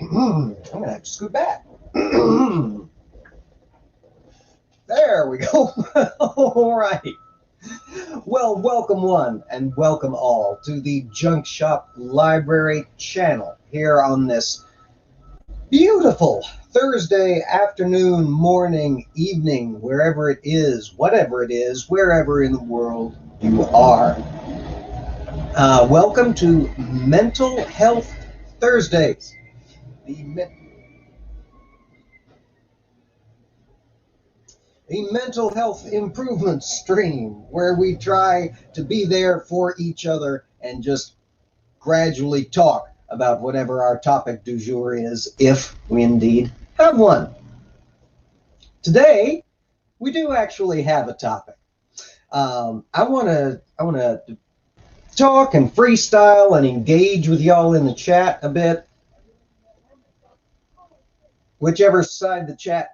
I'm going to have to scoot back. There we go. All right. Well, welcome one and welcome all to the Junk Shop Library channel here on this beautiful Thursday afternoon, morning, evening, wherever it is, whatever it is, wherever in the world you are. Welcome to Mental Health Thursdays. The mental health improvement stream where we try to be there for each other and just gradually talk about whatever our topic du jour is, if we indeed have one. Today, we do actually have a topic. I want to talk and freestyle and engage with y'all in the chat a bit. Whichever side the chat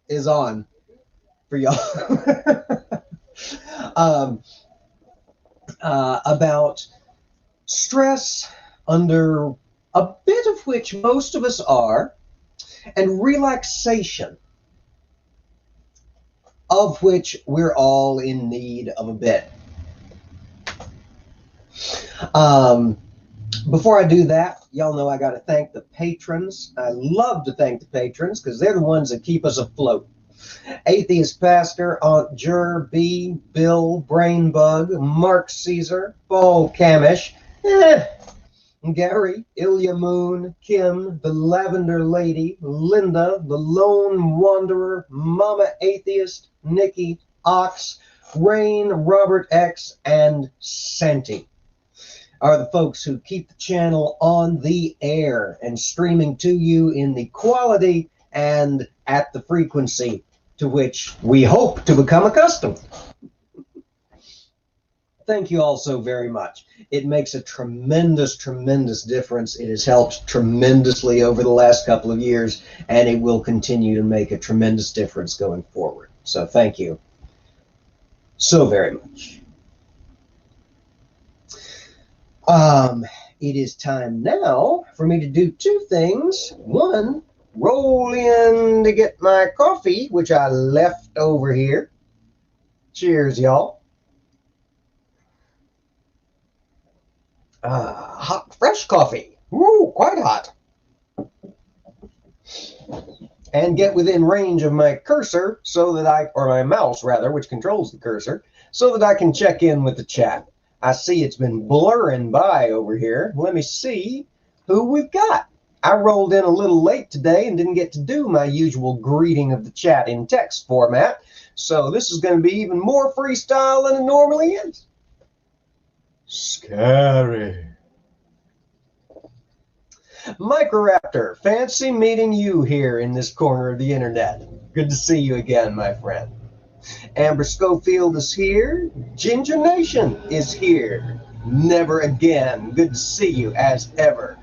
is on for y'all. About stress, under a bit of which most of us are, and relaxation, of which we're all in need of a bit. Before I do that, y'all know I got to thank the patrons. I love to thank the patrons because they're the ones that keep us afloat. Atheist Pastor, Aunt Jur, B, Bill, Brainbug, Mark Caesar, Paul Camish, Gary, Ilya Moon, Kim, the Lavender Lady, Linda, the Lone Wanderer, Mama Atheist, Nikki, Ox, Rain, Robert X, and Santi are the folks who keep the channel on the air and streaming to you in the quality and at the frequency to which we hope to become accustomed. Thank you all so very much. It makes a tremendous, tremendous difference. It has helped tremendously over the last couple of years, and it will continue to make a tremendous difference going forward. So thank you so very much. It is time now for me to do two things. One, roll in to get my coffee, which I left over here. Cheers, y'all. Hot, fresh coffee. Ooh, quite hot. And get within range of my cursor so that or my mouse rather, which controls the cursor, so that I can check in with the chat. I see it's been blurring by over here. Let me see who we've got. I rolled in a little late today and didn't get to do my usual greeting of the chat in text format. So this is going to be even more freestyle than it normally is. Scary. Microraptor, fancy meeting you here in this corner of the internet. Good to see you again, my friend. Amber Schofield is here. Ginger Nation is here. Never again. Good to see you as ever.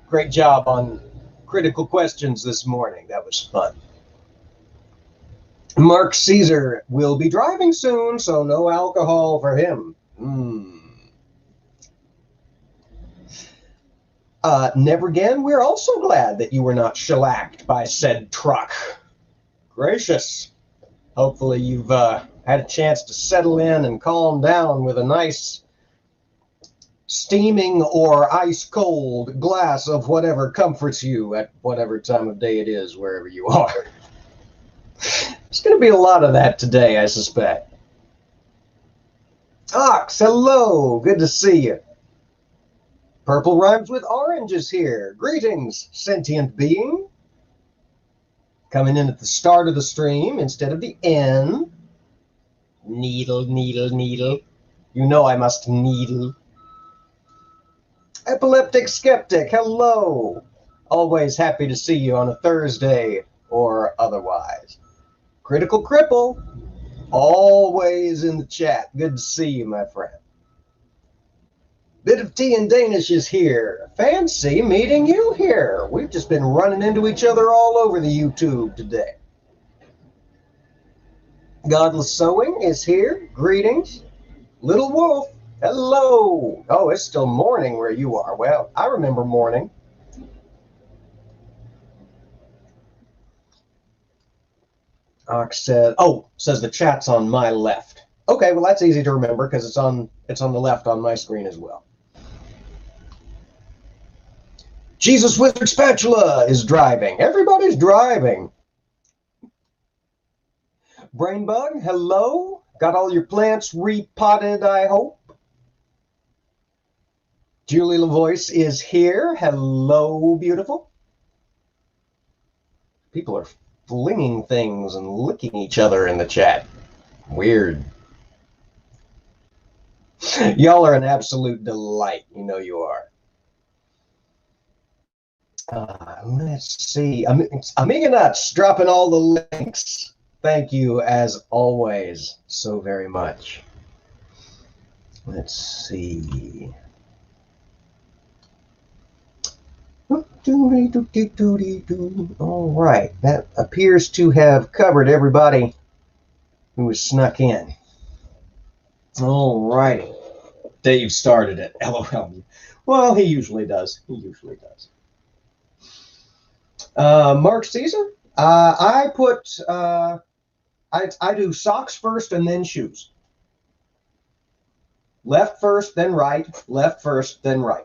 Great job on critical questions this morning. That was fun. Mark Caesar will be driving soon, so no alcohol for him. Never again. We're also glad that you were not shellacked by said truck. Gracious. Hopefully you've had a chance to settle in and calm down with a nice steaming or ice cold glass of whatever comforts you at whatever time of day it is, wherever you are. There's going to be a lot of that today, I suspect. Ox, hello. Good to see you. Purple rhymes with orange is here. Greetings, sentient being. Coming in at the start of the stream instead of the end. Needle, needle, needle. You know I must needle. Epileptic Skeptic, hello. Always happy to see you on a Thursday or otherwise. Critical Cripple, always in the chat. Good to see you, my friend. Bit of Tea and Danish is here. Fancy meeting you here. We've just been running into each other all over the YouTube today. Godless Sewing is here. Greetings. Little Wolf, hello. Oh, it's still morning where you are. Well, I remember morning. Ox says, oh, says the chat's on my left. Okay, well that's easy to remember because it's on the left on my screen as well. Jesus Wizard Spatula is driving. Everybody's driving. Brainbug, hello. Got all your plants repotted, I hope. Julie LaVoice is here. Hello, beautiful. People are flinging things and licking each other in the chat. Weird. Y'all are an absolute delight. You know you are. Let's see. Amiga Nuts dropping all the links. Thank you, as always, so very much. Let's see. All right. That appears to have covered everybody who was snuck in. All righty. Dave started it. LOL. Well, he usually does. He usually does. Mark Caesar, I put, I do socks first and then shoes. Left first, then right. Left first, then right.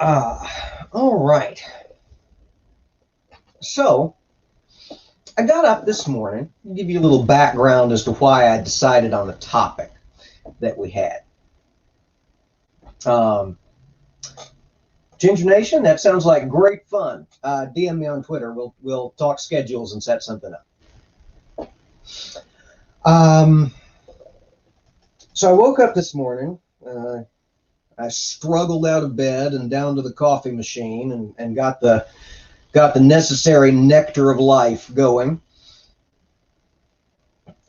All right. So, I got up this morning. I'll give you a little background as to why I decided on the topic that we had. Ginger Nation, that sounds like great fun. DM me on Twitter. We'll talk schedules and set something up. So I woke up this morning. I struggled out of bed and down to the coffee machine and got the necessary nectar of life going,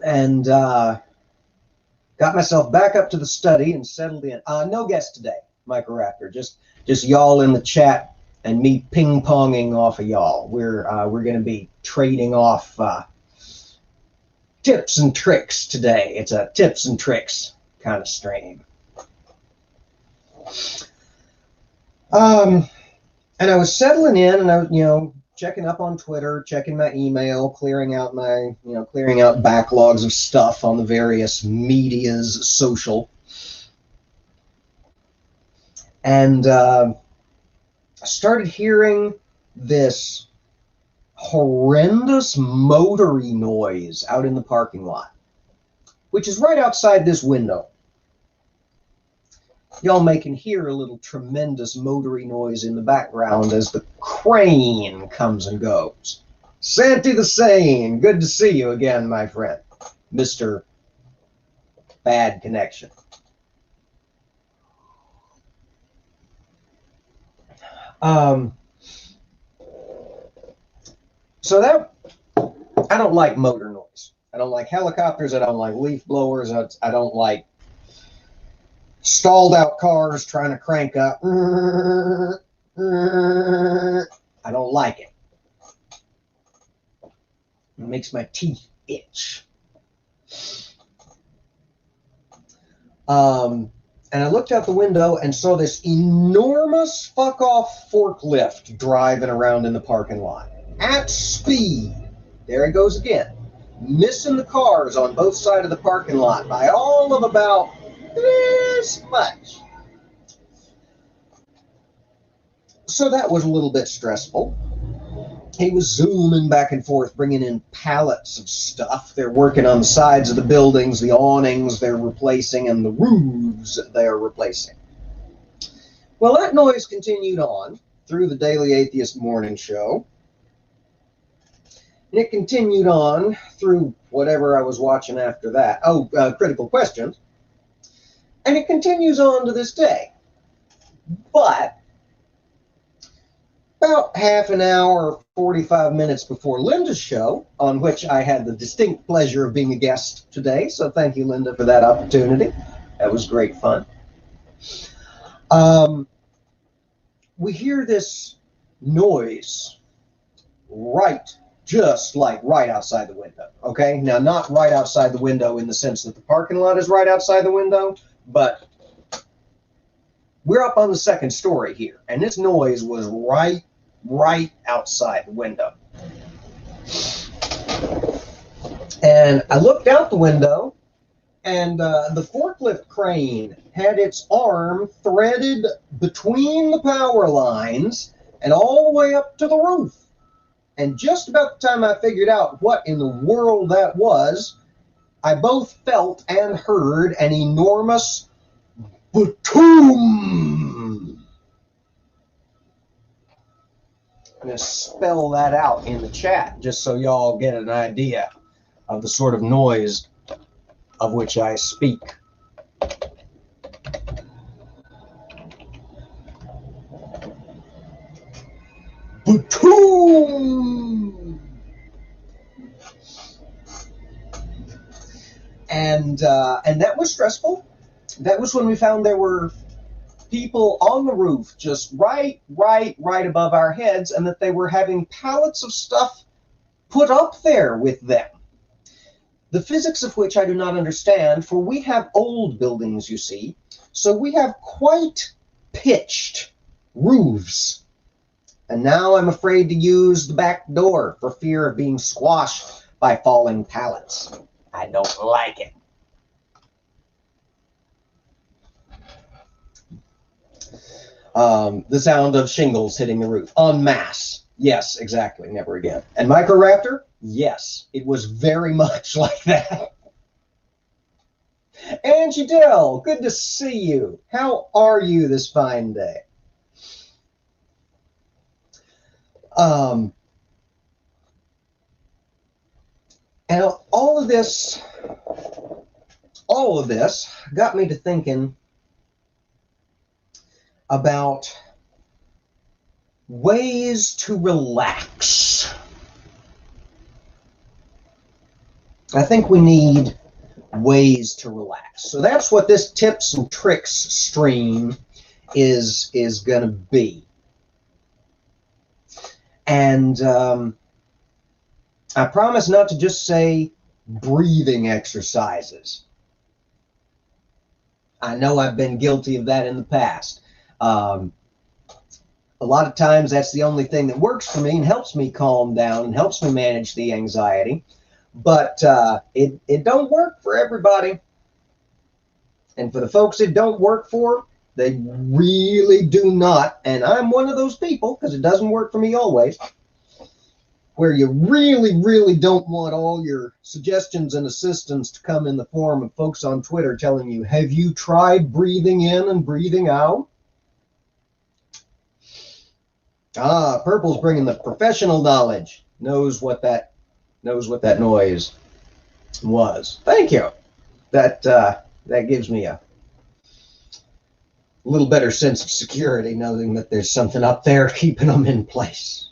and got myself back up to the study and settled in. No guest today, Micro Raptor. Just y'all in the chat and me ping-ponging off of y'all. We're going to be trading off tips and tricks today. It's a tips and tricks kind of stream. And I was settling in, and I was, checking up on Twitter, checking my email, clearing out backlogs of stuff on the various medias, social. And I started hearing this horrendous motory noise out in the parking lot, which is right outside this window. Y'all may can hear a little tremendous motory noise in the background as the crane comes and goes. Santi the Sane, good to see you again, my friend. Mr. Bad Connection. So that, I don't like motor noise. I don't like helicopters. I don't like leaf blowers. I don't like stalled out cars trying to crank up. I don't like it. It makes my teeth itch. And I looked out the window and saw this enormous fuck-off forklift driving around in the parking lot at speed. There it goes again, missing the cars on both sides of the parking lot by all of about this much. So that was a little bit stressful. He was zooming back and forth, bringing in pallets of stuff. They're working on the sides of the buildings, the awnings they're replacing, and the roofs they're replacing. Well, that noise continued on through the Daily Atheist Morning Show. And it continued on through whatever I was watching after that. Critical Questions. And it continues on to this day. But about half an hour, 45 minutes before Linda's show, on which I had the distinct pleasure of being a guest today, so thank you, Linda, for that opportunity. That was great fun. We hear this noise just like right outside the window, okay? Now, not right outside the window in the sense that the parking lot is right outside the window, but we're up on the second story here, and this noise was right outside the window. And I looked out the window, and the forklift crane had its arm threaded between the power lines and all the way up to the roof. And just about the time I figured out what in the world that was, I both felt and heard an enormous boom. I'm going to spell that out in the chat just so y'all get an idea of the sort of noise of which I speak. Boom. And that was stressful. That was when we found there were people on the roof just right above our heads, and that they were having pallets of stuff put up there with them. The physics of which I do not understand, for we have old buildings, you see, so we have quite pitched roofs. And now I'm afraid to use the back door for fear of being squashed by falling pallets. I don't like it. The sound of shingles hitting the roof. En masse. Yes, exactly. Never again. And Microraptor? Yes, it was very much like that. Angie Dell, good to see you. How are you this fine day? And all of this got me to thinking about ways to relax. I think we need ways to relax. So that's what this tips and tricks stream is going to be. And I promise not to just say breathing exercises. I know I've been guilty of that in the past. A lot of times that's the only thing that works for me and helps me calm down and helps me manage the anxiety. But it don't work for everybody. And for the folks it don't work for, they really do not. And I'm one of those people, because it doesn't work for me always, where you really don't want all your suggestions and assistance to come in the form of folks on Twitter telling you, have you tried breathing in and breathing out? Ah, Purple's bringing the professional knowledge. Knows what that noise was. Thank you. That gives me a little better sense of security, knowing that there's something up there keeping them in place.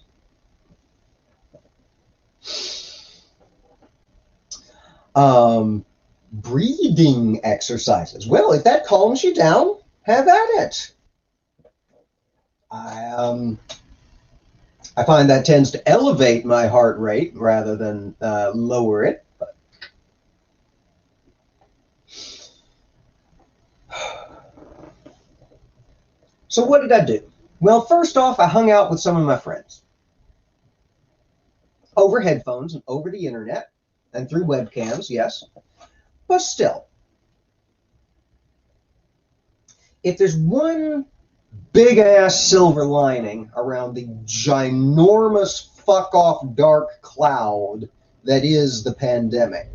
Breathing exercises. Well, if that calms you down, have at it. I find that tends to elevate my heart rate rather than lower it. So what did I do? Well, first off, I hung out with some of my friends over headphones and over the internet and through webcams, yes. But still, if there's one big-ass silver lining around the ginormous fuck-off dark cloud that is the pandemic,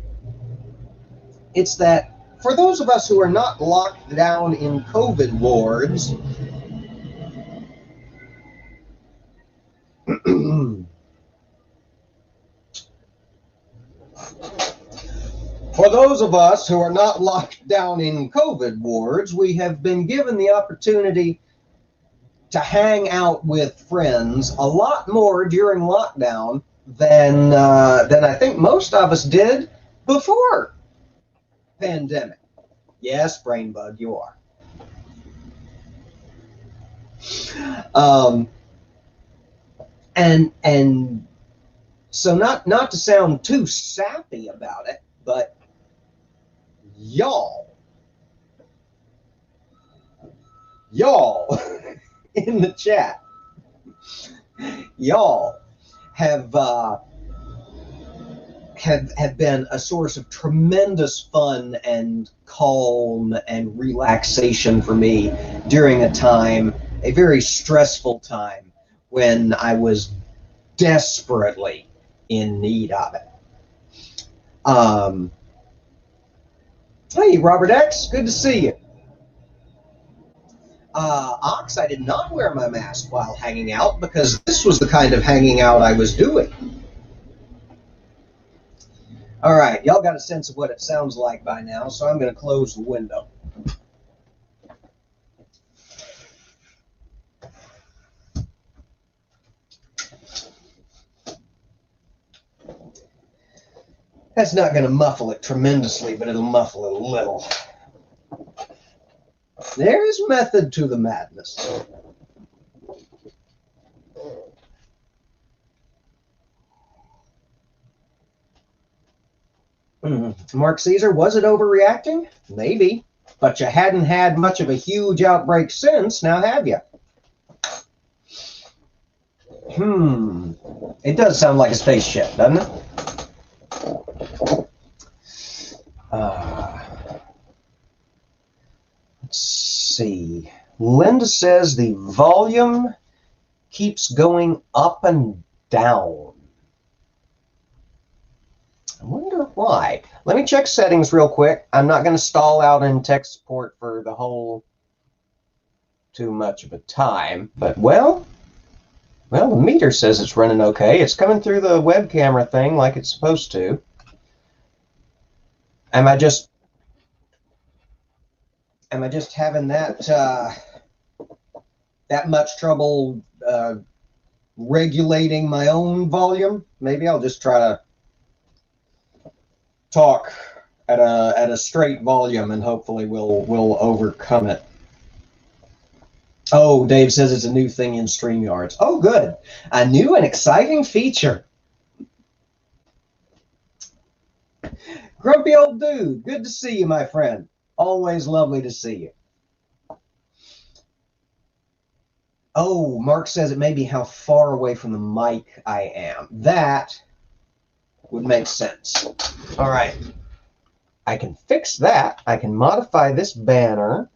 it's that for those of us who are not locked down in COVID wards, for those of us who are not locked down in COVID wards, we have been given the opportunity to hang out with friends a lot more during lockdown than I think most of us did before pandemic. Yes, brain bug, you are. And so not to sound too sappy about it, but y'all in the chat, y'all have been a source of tremendous fun and calm and relaxation for me during a very stressful time when I was desperately in need of it. Hey, Robert X, good to see you. Ox, I did not wear my mask while hanging out because this was the kind of hanging out I was doing. All right, y'all got a sense of what it sounds like by now, so I'm going to close the window. That's not going to muffle it tremendously, but it'll muffle it a little. There is method to the madness. Mark Caesar, was it overreacting? Maybe, but you hadn't had much of a huge outbreak since, now have you? It does sound like a spaceship, doesn't it? Let's see. Linda says the volume keeps going up and down. I wonder why. Let me check settings real quick. I'm not going to stall out in tech support for the whole too much of a time, but well, the meter says it's running okay. It's coming through the web camera thing like it's supposed to. Am I just having that much trouble regulating my own volume? Maybe I'll just try to talk at a straight volume and hopefully we'll overcome it. Oh, Dave says it's a new thing in StreamYards. Oh, good. A new and exciting feature. Grumpy old dude, good to see you, my friend. Always lovely to see you. Oh, Mark says it may be how far away from the mic I am. That would make sense. All right. I can fix that. I can modify this banner.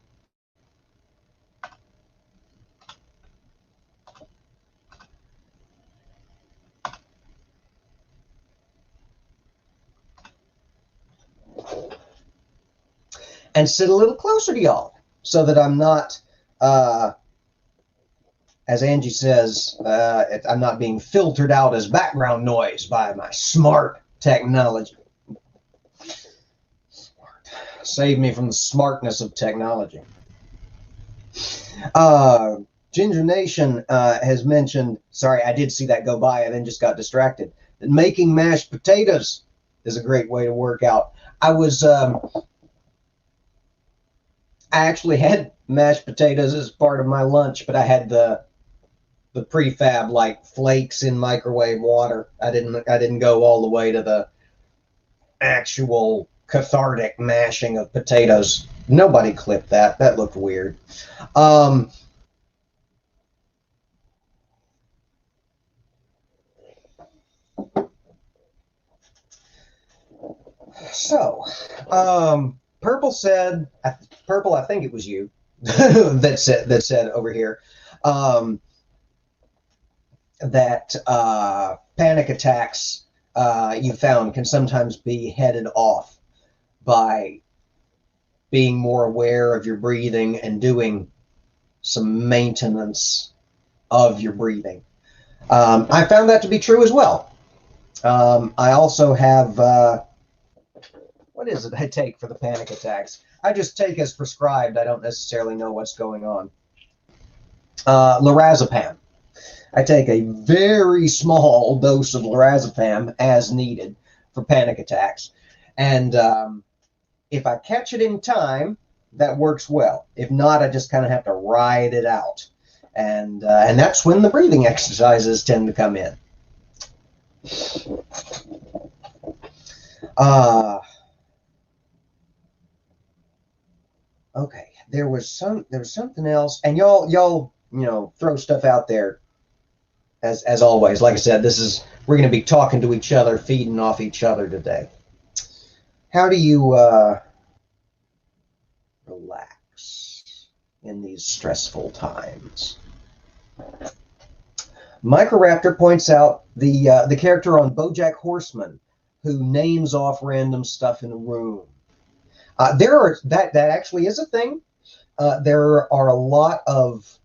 And sit a little closer to y'all so that I'm not, as Angie says, I'm not being filtered out as background noise by my smart technology. Smart. Save me from the smartness of technology. Ginger Nation has mentioned, sorry, I did see that go by and then just got distracted, that making mashed potatoes is a great way to work out. I actually had mashed potatoes as part of my lunch, but I had the prefab like flakes in microwave water. I didn't go all the way to the actual cathartic mashing of potatoes. Nobody clipped that. That looked weird. Purple said, Purple, I think it was you that said over here that panic attacks you found can sometimes be headed off by being more aware of your breathing and doing some maintenance of your breathing. I found that to be true as well. I also have, what is it I take for the panic attacks? I just take as prescribed. I don't necessarily know what's going on. Lorazepam. I take a very small dose of lorazepam as needed for panic attacks. And if I catch it in time, that works well. If not, I just kind of have to ride it out. And that's when the breathing exercises tend to come in. Okay, there was something else, and y'all throw stuff out there as always. Like I said, we're going to be talking to each other, feeding off each other today. How do you relax in these stressful times? Microraptor points out the character on BoJack Horseman who names off random stuff in a room. That actually is a thing. There are a lot of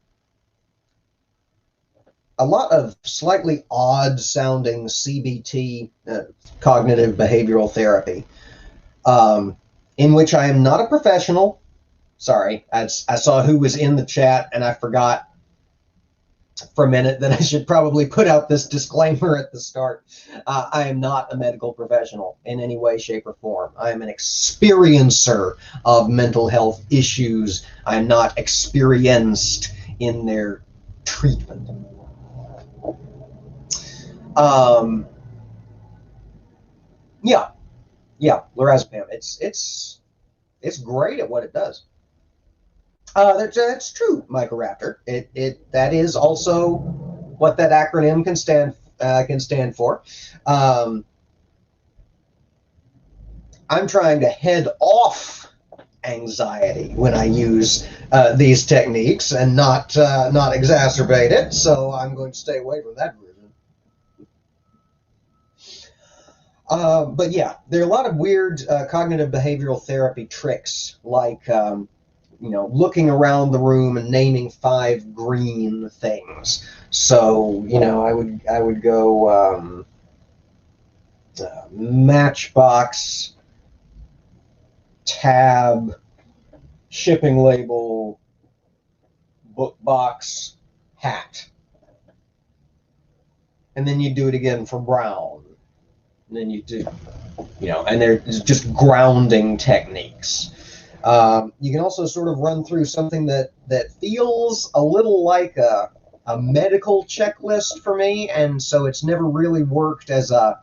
slightly odd sounding CBT, cognitive behavioral therapy, in which I am not a professional. Sorry, I saw who was in the chat and I forgot for a minute that I should probably put out this disclaimer at the start. I am not a medical professional in any way, shape, or form. I am an experiencer of mental health issues. I am not experienced in their treatment. Lorazepam. It's great at what it does. That's true, Microraptor. That is also what that acronym can stand for. I'm trying to head off anxiety when I use these techniques and not exacerbate it. So I'm going to stay away from that version. But yeah, there are a lot of weird cognitive behavioral therapy tricks, like looking around the room and naming 5 green things. So I would go matchbox, tab, shipping label, book box, hat, and then you do it again for brown. And then you do, and there's just grounding techniques. You can also sort of run through something that feels a little like a medical checklist for me, and so it's never really worked as a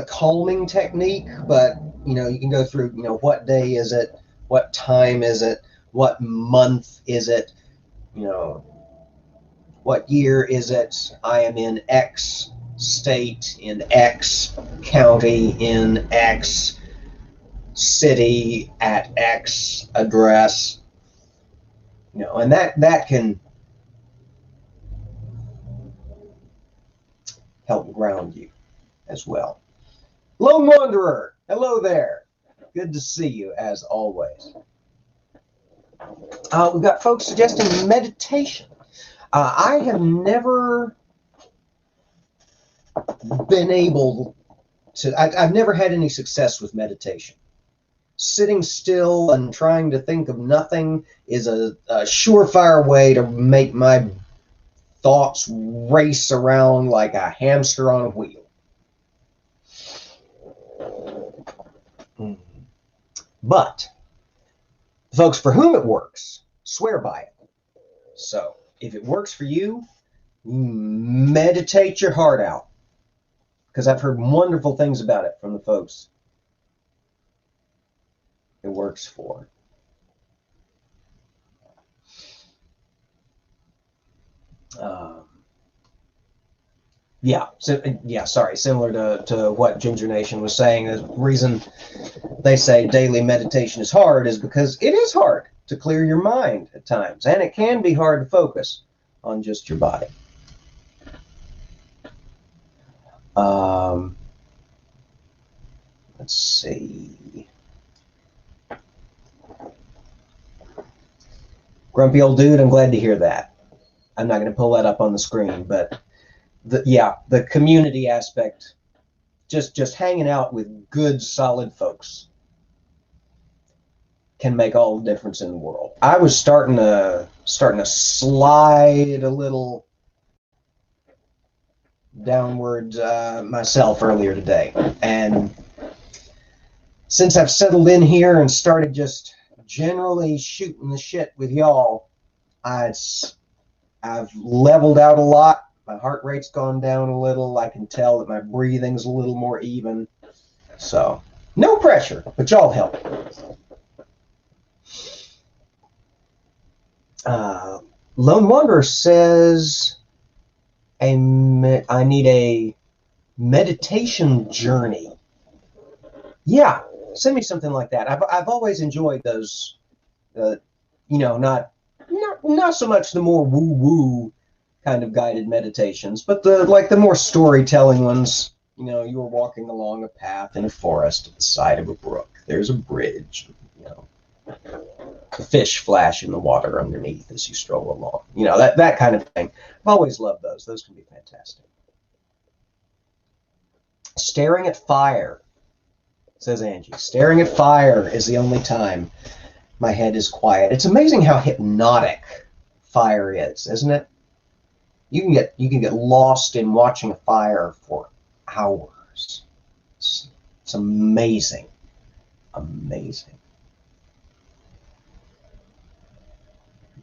calming technique. But you can go through, what day is it, what time is it, what month is it, what year is it? I am in X state, in X county, in X city, at X address. And that can help ground you as well. Lone Wanderer, hello there. Good to see you as always. We've got folks suggesting meditation. I have never been able to, I've never had any success with meditation. Sitting still and trying to think of nothing is a surefire way to make my thoughts race around like a hamster on a wheel. But folks for whom it works swear by it. So if it works for you, meditate your heart out, because I've heard wonderful things about it from the folks it works for. Similar to what Ginger Nation was saying, the reason they say daily meditation is hard is because it is hard to clear your mind at times, and it can be hard to focus on just your body. Let's see. Grumpy old dude, I'm glad to hear that. I'm not going to pull that up on the screen, but the community aspect, just hanging out with good, solid folks can make all the difference in the world. I was starting to slide a little downward myself earlier today, and since I've settled in here and started just generally shooting the shit with y'all, I've leveled out a lot. My heart rate's gone down a little. I can tell that my breathing's a little more even. So No pressure, but y'all help. Lone Wanderer says, I need a meditation journey. Yeah, send me something like that. I've always enjoyed those, you know, not so much the more woo-woo kind of guided meditations, but the more storytelling ones. You know, you were walking along a path in a forest at the side of a brook. There's a bridge, you know. The fish flash in the water underneath as you stroll along. You know, that kind of thing. I've always loved those. Those can be fantastic. Staring at fire, says Angie. Staring at fire is the only time my head is quiet. It's amazing how hypnotic fire is, isn't it? You can get lost in watching a fire for hours. It's amazing. Amazing.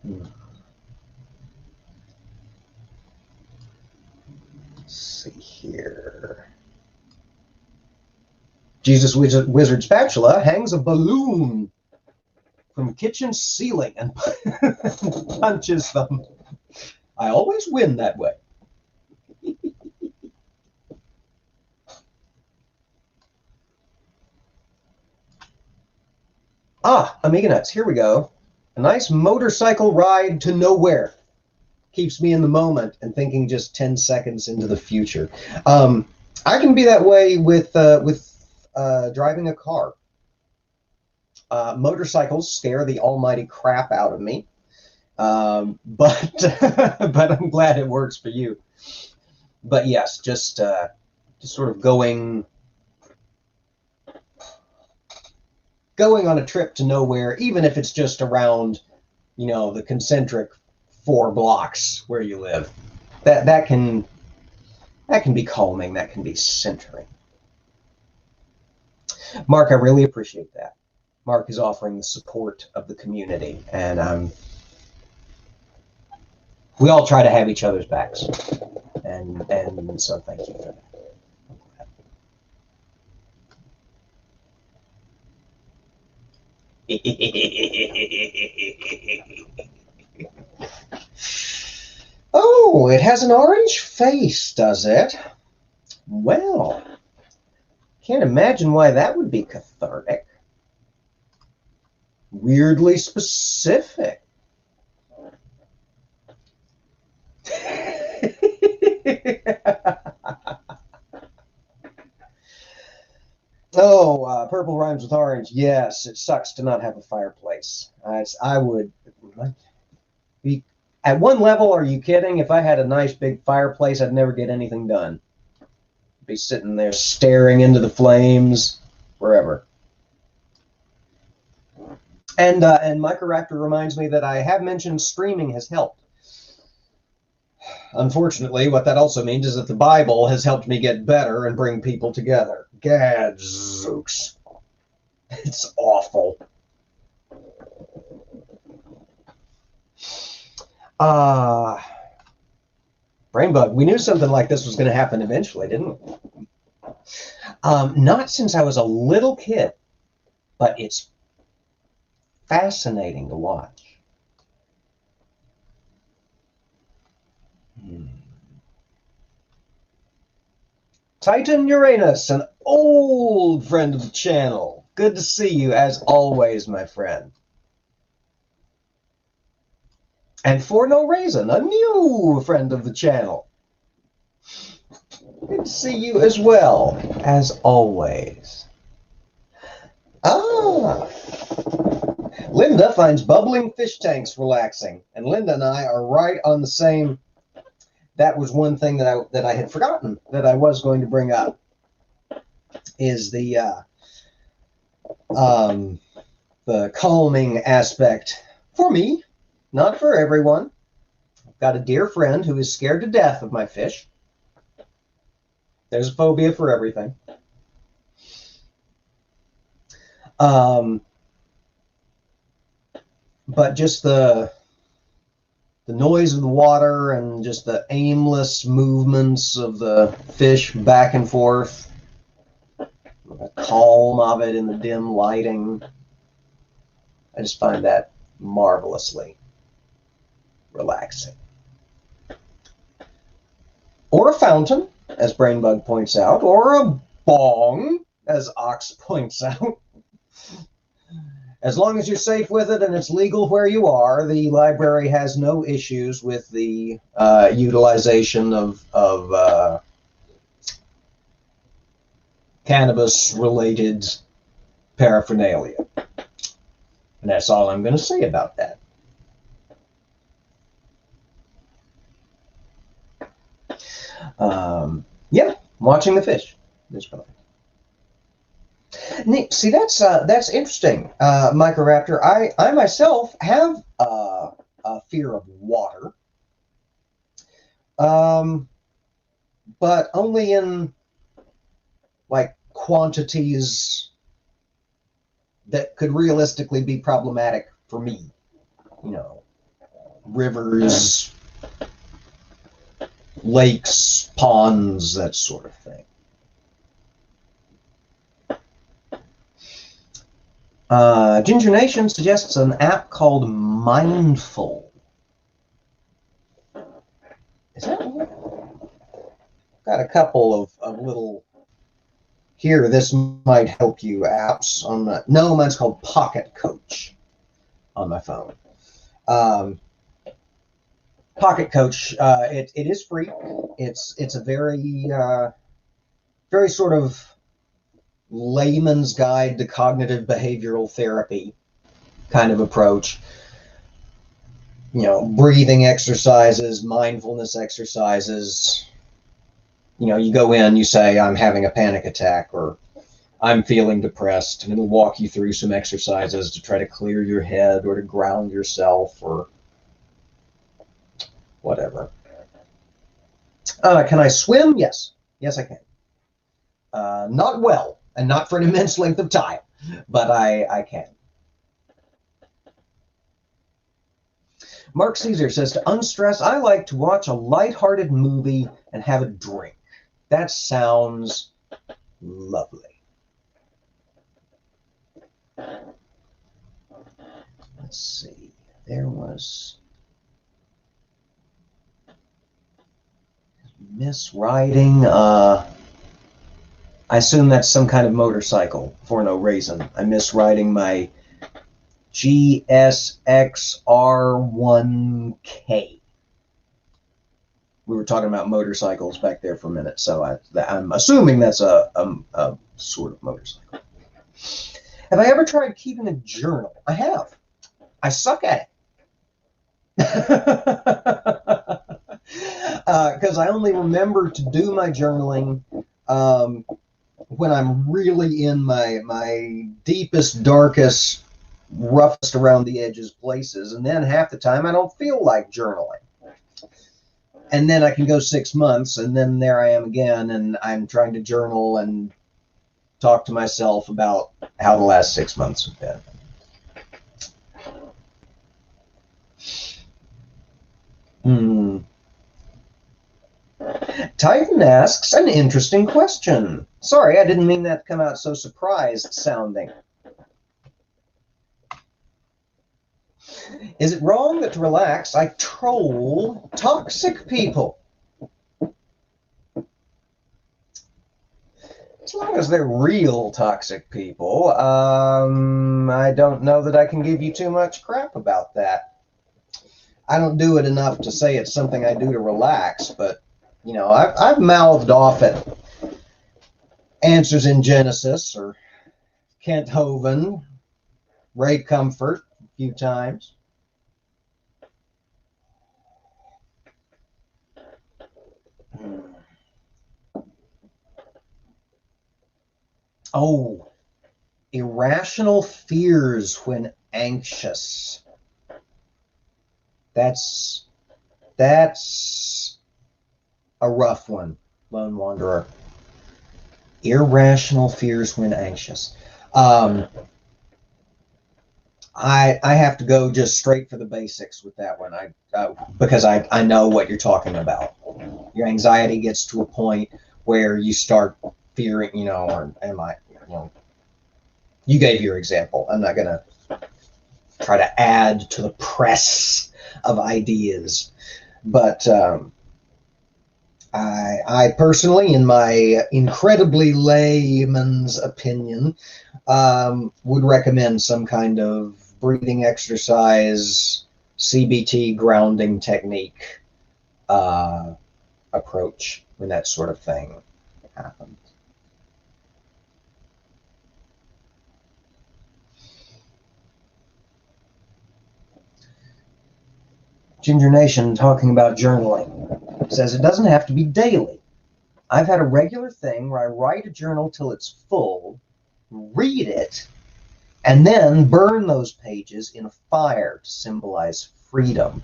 Let's see here. Jesus Wizard Spatula hangs a balloon from kitchen ceiling and punches them. I always win that way. Amiga Nuts, here we go. A nice motorcycle ride to nowhere keeps me in the moment and thinking just 10 seconds into the future. I can be that way with driving a car. Motorcycles scare the almighty crap out of me, but I'm glad it works for you. But yes, just sort of going on a trip to nowhere, even if it's just around, you know, the concentric 4 blocks where you live. That can be calming. That can be centering. Mark, I really appreciate that. Mark is offering the support of the community, and we all try to have each other's backs, and so thank you for that. Oh, it has an orange face, does it? Well, can't imagine why that would be cathartic. Weirdly specific. Oh, purple rhymes with orange. Yes, it sucks to not have a fireplace. I would be at one level. Are you kidding? If I had a nice big fireplace, I'd never get anything done. I'd be sitting there staring into the flames forever. And Microraptor reminds me that I have mentioned streaming has helped. Unfortunately, what that also means is that the Bible has helped me get better and bring people together. Gadzooks. It's awful. Brainbug, we knew something like this was going to happen eventually, didn't we? Not since I was a little kid, but it's fascinating to watch. Titan Uranus, an old friend of the channel. Good to see you, as always, my friend. And for no reason, a new friend of the channel. Good to see you as well, as always. Linda finds bubbling fish tanks relaxing, and Linda and I are right on the same. That was one thing that I had forgotten that I was going to bring up, is the calming aspect for me, not for everyone. I've got a dear friend who is scared to death of my fish. There's a phobia for everything. But just the noise of the water and just the aimless movements of the fish back and forth. The calm of it in the dim lighting. I just find that marvelously relaxing. Or a fountain, as Brainbug points out, or a bong, as Ox points out. As long as you're safe with it and it's legal where you are, the library has no issues with the utilization of cannabis-related paraphernalia. And that's all I'm going to say about that. Yeah, watching the fish is fun. See, that's interesting, Microraptor. I myself have a fear of water, but only in like quantities that could realistically be problematic for me. You know, rivers, lakes, ponds, that sort of thing. Ginger Nation suggests an app called Mindful. Is that one? Got a couple of little, here, this might help you apps on the, no, mine's called Pocket Coach on my phone. Pocket Coach, it is free. It's a very sort of layman's guide to cognitive behavioral therapy kind of approach. You know, breathing exercises, mindfulness exercises. You know, you go in, you say, I'm having a panic attack, or I'm feeling depressed, and it'll walk you through some exercises to try to clear your head or to ground yourself or whatever. Can I swim? Yes. Yes, I can. Not well, and not for an immense length of time, but I can. Mark Caesar says, to unstress, I like to watch a lighthearted movie and have a drink. That sounds lovely. Let's see. There was misriding. I assume that's some kind of motorcycle for no reason. I'm misriding my GSXR1K. We were talking about motorcycles back there for a minute, so I'm assuming that's a sort of motorcycle. Have I ever tried keeping a journal? I have. I suck at it. Because I only remember to do my journaling when I'm really in my deepest, darkest, roughest around the edges places, and then half the time I don't feel like journaling. And then I can go 6 months, and then there I am again, and I'm trying to journal and talk to myself about how the last 6 months have been. Titan asks an interesting question. Sorry, I didn't mean that to come out so surprised sounding. Is it wrong that to relax, I troll toxic people? As long as they're real toxic people, I don't know that I can give you too much crap about that. I don't do it enough to say it's something I do to relax, but, you know, I've mouthed off at Answers in Genesis or Kent Hovind, Ray Comfort a few times. Oh, irrational fears when anxious. That's a rough one, Lone Wanderer. Irrational fears when anxious. I have to go just straight for the basics with that one. Because I know what you're talking about. Your anxiety gets to a point where you start fearing, you know, or am I, you know, you know, you gave your example. I'm not going to try to add to the press of ideas. But I personally, in my incredibly layman's opinion, would recommend some kind of breathing exercise, CBT grounding technique approach when that sort of thing happens. Ginger Nation, talking about journaling, says it doesn't have to be daily. I've had a regular thing where I write a journal till it's full, read it, and then burn those pages in a fire to symbolize freedom.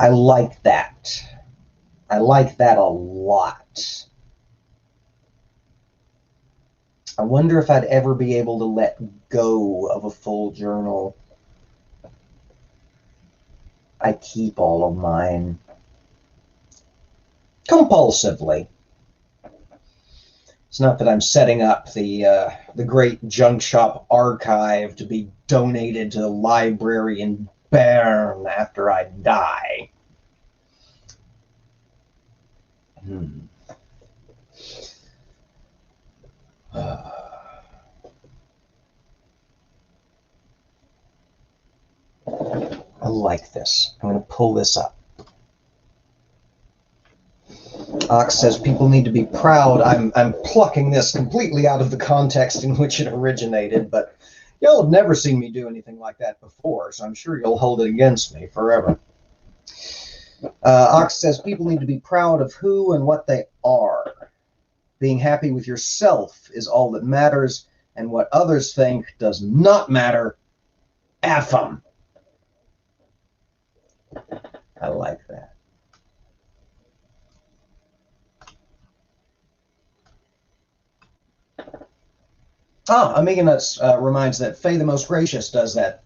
I like that. I like that a lot. I wonder if I'd ever be able to let go of a full journal. I keep all of mine compulsively. It's not that I'm setting up the great junk shop archive to be donated to the library in Bern after I die. I like this. I'm going to pull this up. Ox says people need to be proud. I'm plucking this completely out of the context in which it originated, but y'all have never seen me do anything like that before, so I'm sure you'll hold it against me forever. Ox says people need to be proud of who and what they are. Being happy with yourself is all that matters, and what others think does not matter. F 'em. I like that. Amiga Nuts reminds that Faye the Most Gracious does that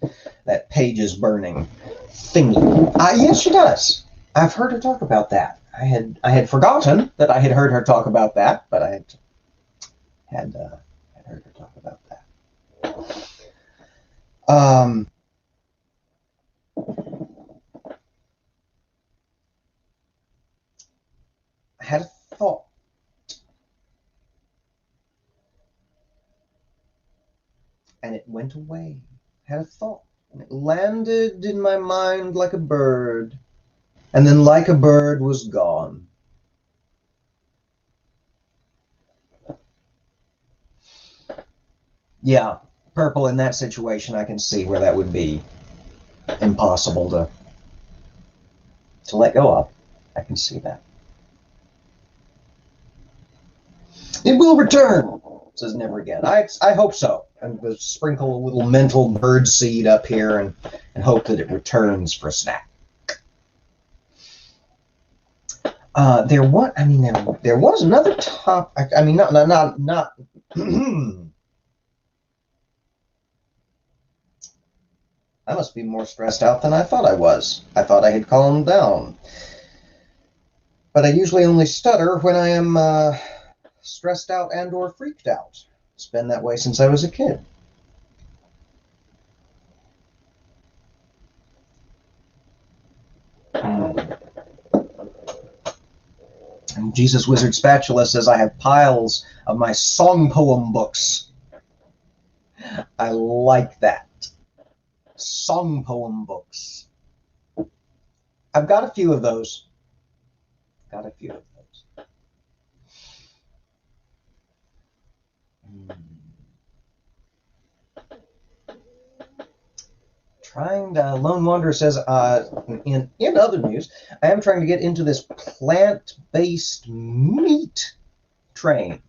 pages burning thingy. Yes, she does. I've heard her talk about that. I had forgotten that I had heard her talk about that, but I had heard her talk about that. I had a thought. And it went away. I had a thought. And it landed in my mind like a bird. And then like a bird was gone. Yeah, purple in that situation, I can see where that would be impossible to let go of. I can see that. It will return, says Never Again. I hope so. I'm going to sprinkle a little mental bird seed up here and hope that it returns for a snack. There was another topic. I mean, not. I must be more stressed out than I thought I was. I thought I had calmed down. But I usually only stutter when I am stressed out and or freaked out. It's been that way since I was a kid. And Jesus Wizard Spatula says, I have piles of my song poem books. I like that. Song poem books. I've got a few of those. Lone Wanderer says, in other news, I am trying to get into this plant-based meat train.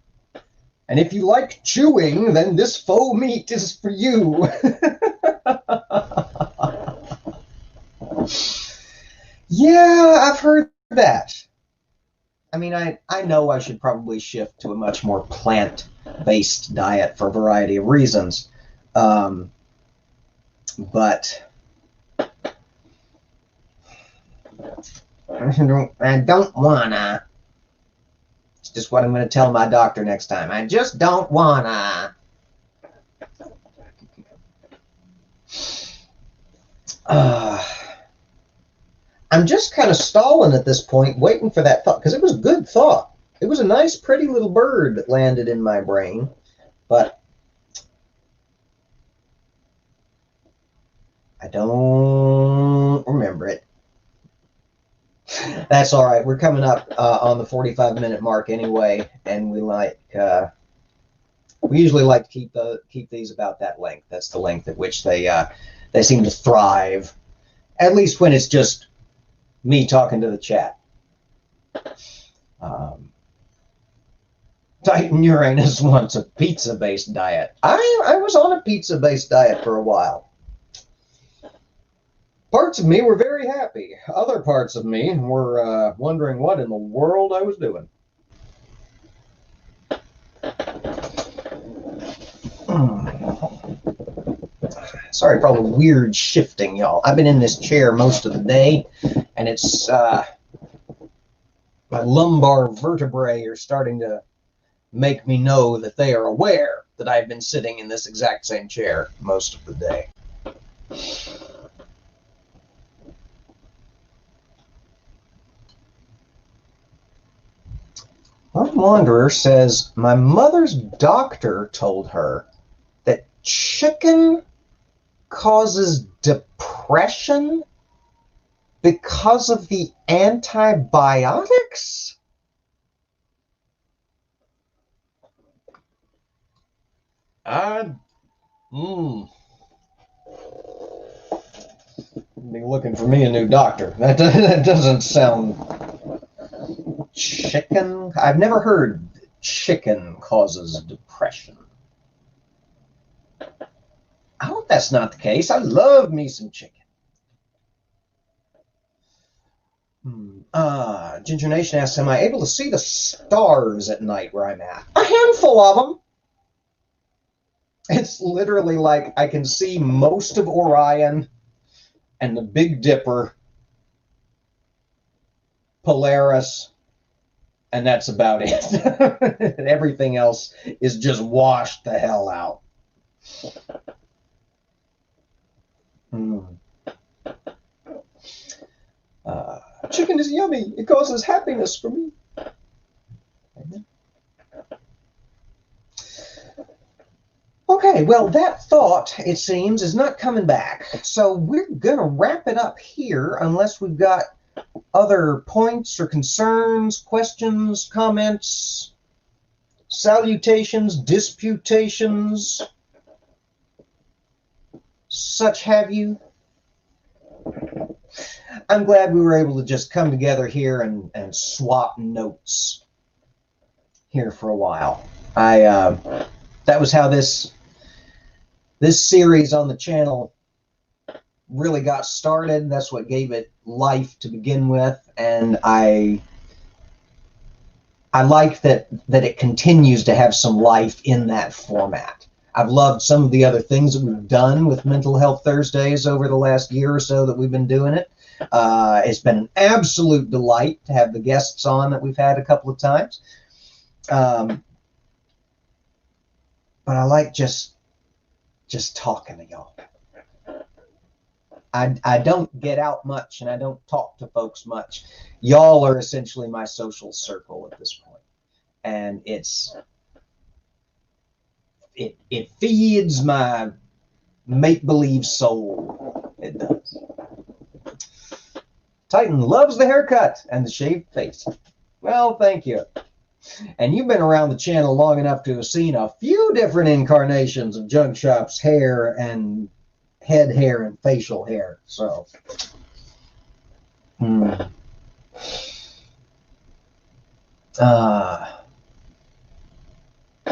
And if you like chewing, then this faux meat is for you. Yeah, I've heard that. I mean, I know I should probably shift to a much more plant-based diet for a variety of reasons. But I don't wanna. It's just what I'm going to tell my doctor next time. I just don't wanna. I'm just kind of stalling at this point, waiting for that thought, because it was a good thought. It was a nice, pretty little bird that landed in my brain, but I don't remember it. That's all right. We're coming up on the 45-minute mark anyway, and we usually like to keep these about that length. That's the length at which they seem to thrive, at least when it's just me talking to the chat. Titan Uranus wants a pizza-based diet. I was on a pizza-based diet for a while. Parts of me were very happy. Other parts of me were wondering what in the world I was doing. Sorry for all the weird shifting, y'all. I've been in this chair most of the day, and it's my lumbar vertebrae are starting to make me know that they are aware that I've been sitting in this exact same chair most of the day. One Wanderer says, my mother's doctor told her that chicken causes depression because of the antibiotics? Be looking for me a new doctor. That doesn't sound... Chicken? I've never heard chicken causes depression. I hope that's not the case. I love me some chicken. Ginger Nation asks, am I able to see the stars at night where I'm at? A handful of them. It's literally like I can see most of Orion and the Big Dipper, Polaris, and that's about it. Everything else is just washed the hell out. Chicken is yummy. It causes happiness for me. Okay, well, that thought, it seems, is not coming back. So we're going to wrap it up here unless we've got other points or concerns, questions, comments, salutations, disputations, such have you. I'm glad we were able to just come together here and swap notes here for a while. That was how this series on the channel really got started. That's what gave it life to begin with, and I like that it continues to have some life in that format. I've loved some of the other things that we've done with Mental Health Thursdays over the last year or so that we've been doing it. It's been an absolute delight to have the guests on that we've had a couple of times. But I like just talking to y'all. I don't get out much and I don't talk to folks much. Y'all are essentially my social circle at this point. And it feeds my make-believe soul. It does. Titan loves the haircut and the shaved face. Well, thank you. And you've been around the channel long enough to have seen a few different incarnations of Junk Shop's hair and head hair and facial hair. So,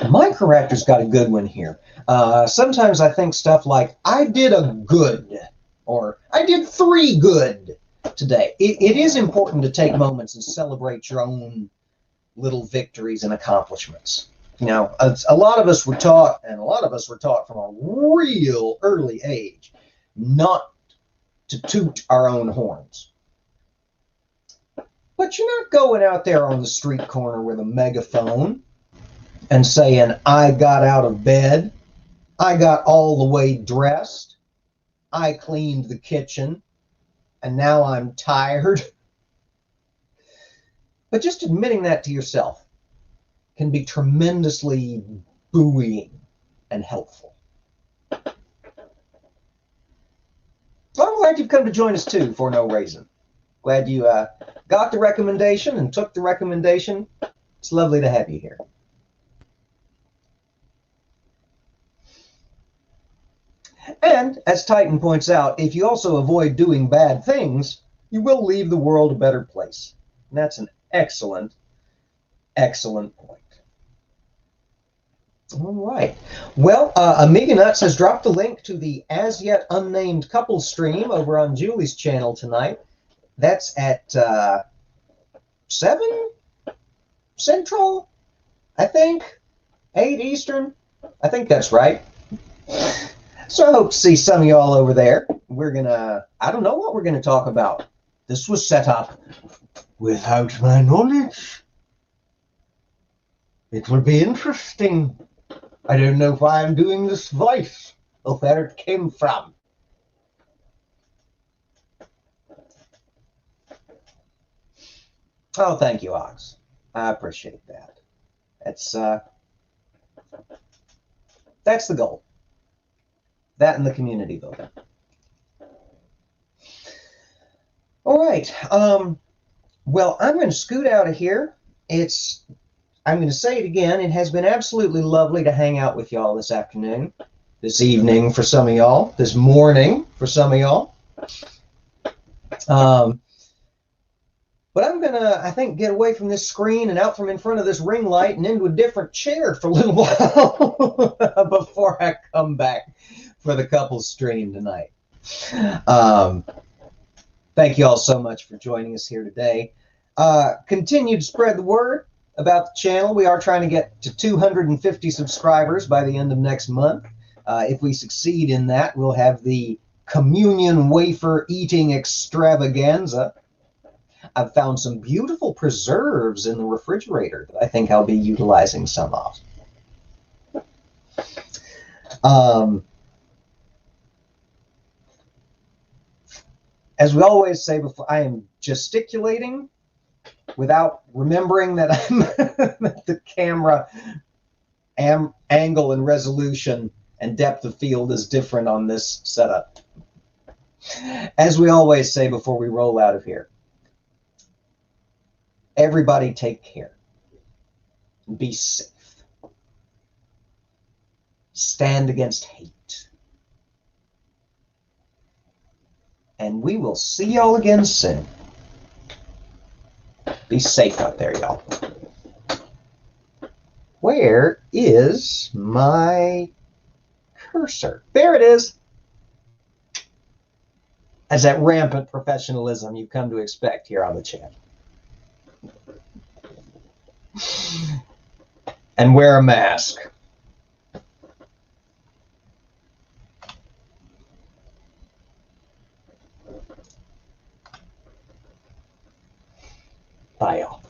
my corrector's got a good one here. Sometimes I think stuff like, I did a good, or I did 3 good today. It is important to take moments and celebrate your own little victories and accomplishments. You know, a lot of us were taught, and a lot of us were taught from a real early age, not to toot our own horns. But you're not going out there on the street corner with a megaphone and saying, I got out of bed, I got all the way dressed, I cleaned the kitchen, and now I'm tired. But just admitting that to yourself can be tremendously buoying and helpful. Well, I'm glad you've come to join us too for no reason. Glad you got the recommendation and took the recommendation. It's lovely to have you here. And as Titan points out, if you also avoid doing bad things, you will leave the world a better place. And that's an excellent, excellent point. All right. Well, Amiga Nuts has dropped the link to the as yet unnamed couple stream over on Julie's channel tonight. That's at 7 Central, I think, 8 Eastern. I think that's right. So I hope to see some of y'all over there. We're gonna, I don't know what we're gonna talk about. This was set up without my knowledge. It will be interesting. I don't know why I'm doing this voice or where it came from. Oh, thank you, Ox. I appreciate that. That's the goal. That and the community building. All right. Well, I'm going to scoot out of here. I'm going to say it again. It has been absolutely lovely to hang out with y'all this afternoon, this evening for some of y'all, this morning for some of y'all. But I'm going to, I think, get away from this screen and out from in front of this ring light and into a different chair for a little while before I come back for the couples stream tonight. Thank you all so much for joining us here today. Continue to spread the word about the channel. We are trying to get to 250 subscribers by the end of next month. If we succeed in that, we'll have the communion wafer eating extravaganza. I've found some beautiful preserves in the refrigerator that I think I'll be utilizing some of. As we always say before, I am gesticulating without remembering that I'm that the camera angle and resolution and depth of field is different on this setup. As we always say before we roll out of here, everybody take care. Be safe. Stand against hate. And we will see y'all again soon. Be safe out there, y'all. Where is my cursor? There it is. As that rampant professionalism you've come to expect here on the channel. And wear a mask. Bye, y'all.